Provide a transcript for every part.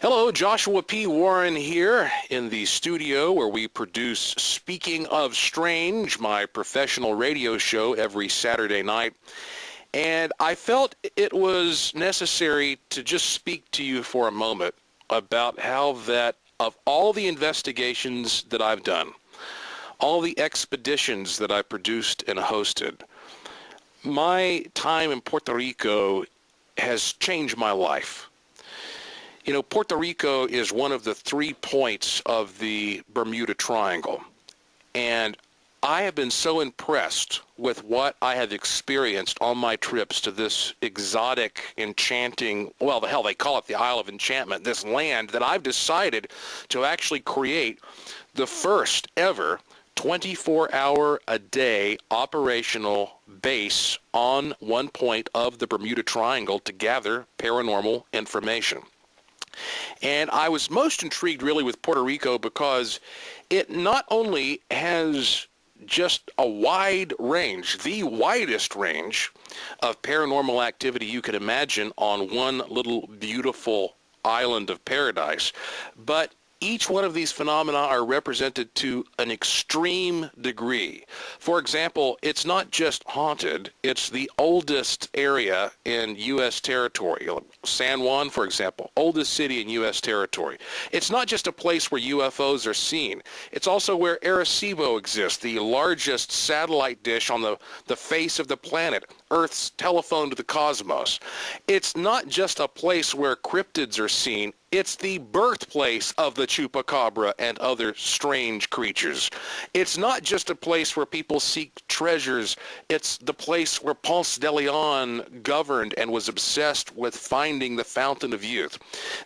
Hello, Joshua P. Warren here in the studio where we produce Speaking of Strange, my professional radio show every Saturday night. And I felt it was necessary to just speak to you for a moment about how that of all the investigations that I've done, all the expeditions that I produced and hosted, my time in Puerto Rico has changed my life. You know, Puerto Rico is one of the 3 points of the Bermuda Triangle, and I have been so impressed with what I have experienced on my trips to this exotic, enchanting, well, the hell, they call it the Isle of Enchantment, this land, that I've decided to actually create the first ever 24-hour-a-day operational base on one point of the Bermuda Triangle to gather paranormal information. And I was most intrigued really with Puerto Rico because it not only has just a wide range, the widest range of paranormal activity you could imagine on one little beautiful island of paradise, but each one of these phenomena are represented to an extreme degree. For example, it's not just haunted, it's the oldest area in U.S. territory. San Juan, for example, oldest city in U.S. territory. It's not just a place where UFOs are seen. It's also where Arecibo exists, the largest satellite dish on the face of the planet, Earth's telephone to the cosmos. It's not just a place where cryptids are seen. It's the birthplace of the chupacabra and other strange creatures. It's not just a place where people seek treasures. It's the place where Ponce de Leon governed and was obsessed with finding the fountain of youth.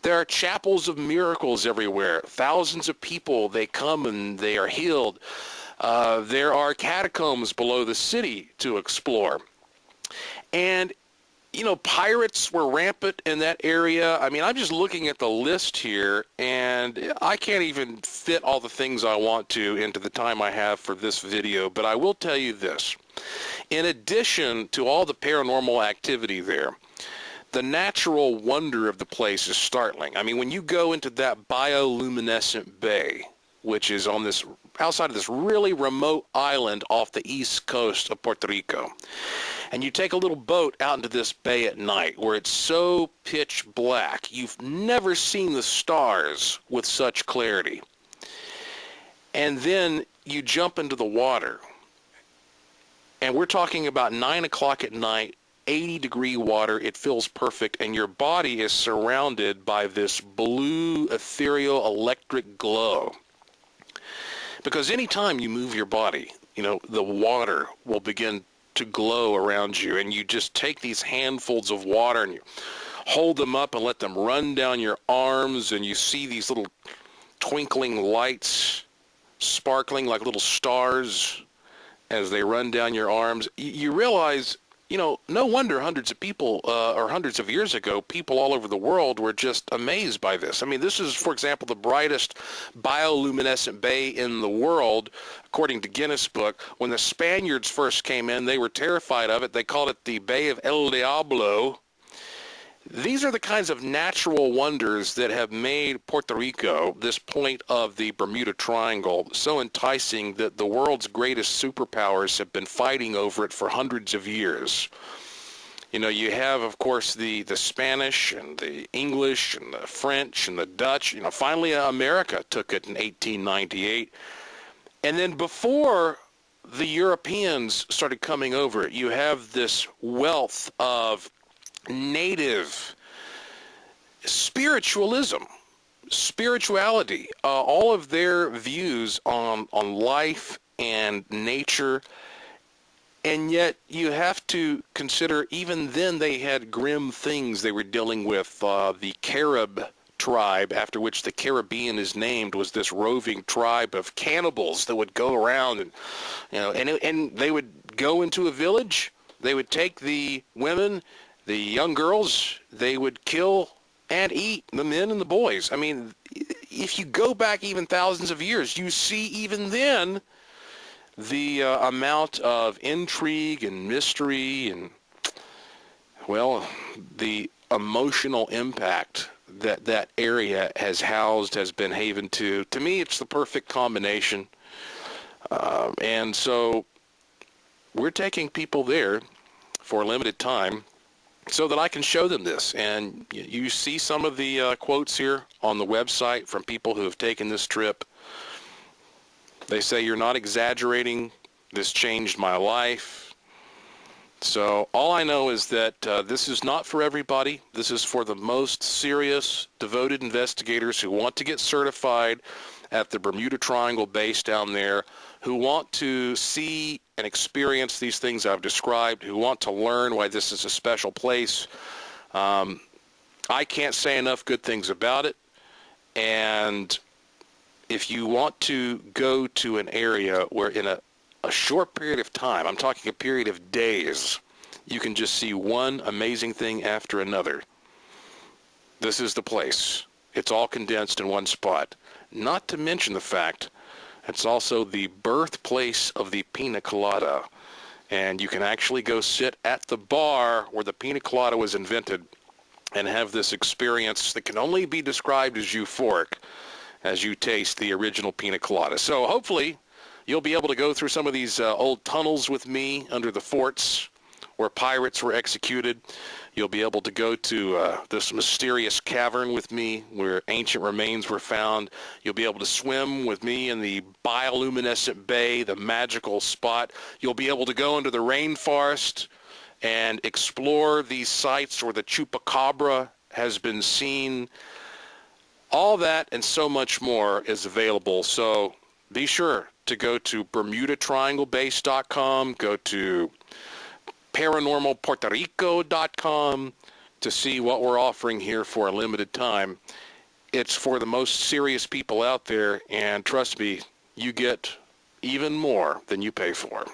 There are chapels of miracles everywhere. Thousands of people, they come and they are healed. There are catacombs below the city to explore. And you know, pirates were rampant in that area. I mean, I'm just looking at the list here, and I can't even fit all the things I want to into the time I have for this video, but I will tell you this. In addition to all the paranormal activity there, the natural wonder of the place is startling. I mean, when you go into that bioluminescent bay, which is on this outside of this really remote island off the east coast of Puerto Rico, and you take a little boat out into this bay at night where it's so pitch black, you've never seen the stars with such clarity. And then you jump into the water, and we're talking about 9 o'clock at night, 80-degree water, it feels perfect, and your body is surrounded by this blue, ethereal, electric glow. Because anytime you move your body, you know, the water will begin to glow around you, and you just take these handfuls of water and you hold them up and let them run down your arms, and you see these little twinkling lights sparkling like little stars as they run down your arms. You realize, you know, no wonder hundreds of people, or hundreds of years ago, people all over the world were just amazed by this. I mean, this is, for example, the brightest bioluminescent bay in the world, according to Guinness Book. When the Spaniards first came in, they were terrified of it. They called it the Bay of El Diablo. These are the kinds of natural wonders that have made Puerto Rico, this point of the Bermuda Triangle, so enticing that the world's greatest superpowers have been fighting over it for hundreds of years. You know, you have, of course, the Spanish and the English and the French and the Dutch. You know, finally America took it in 1898. And then before the Europeans started coming over, you have this wealth of native spirituality, all of their views on life and nature. And yet you have to consider, even then they had grim things they were dealing with. The Carib tribe, after which the Caribbean is named, was this roving tribe of cannibals that would go around and, you know, and they would go into a village, they would take the women, the young girls, they would kill and eat the men and the boys. I mean, if you go back even thousands of years, you see even then the amount of intrigue and mystery and, well, the emotional impact that area has housed, has been haven to. To me, it's the perfect combination. And so we're taking people there for a limited time so that I can show them this. And you see some of the quotes here on the website from people who have taken this trip. They say, "You're not exaggerating. This changed my life." So all I know is that this is not for everybody. This is for the most serious, devoted investigators who want to get certified at the Bermuda Triangle base down there, who want to see and experience these things I've described, who want to learn why this is a special place. I can't say enough good things about it. And if you want to go to an area where in a short period of time, I'm talking a period of days, you can just see one amazing thing after another, this is the place. It's all condensed in one spot. Not to mention the fact it's also the birthplace of the pina colada. And you can actually go sit at the bar where the pina colada was invented and have this experience that can only be described as euphoric as you taste the original pina colada. So hopefully you'll be able to go through some of these old tunnels with me under the forts where pirates were executed. You'll be able to go to this mysterious cavern with me where ancient remains were found. You'll be able to swim with me in the bioluminescent bay, the magical spot. You'll be able to go into the rainforest and explore these sites where the chupacabra has been seen. All that and so much more is available. So be sure to go to BermudaTriangleBase.com, go to ParanormalPuertoRico.com to see what we're offering here for a limited time. It's for the most serious people out there, and trust me, you get even more than you pay for.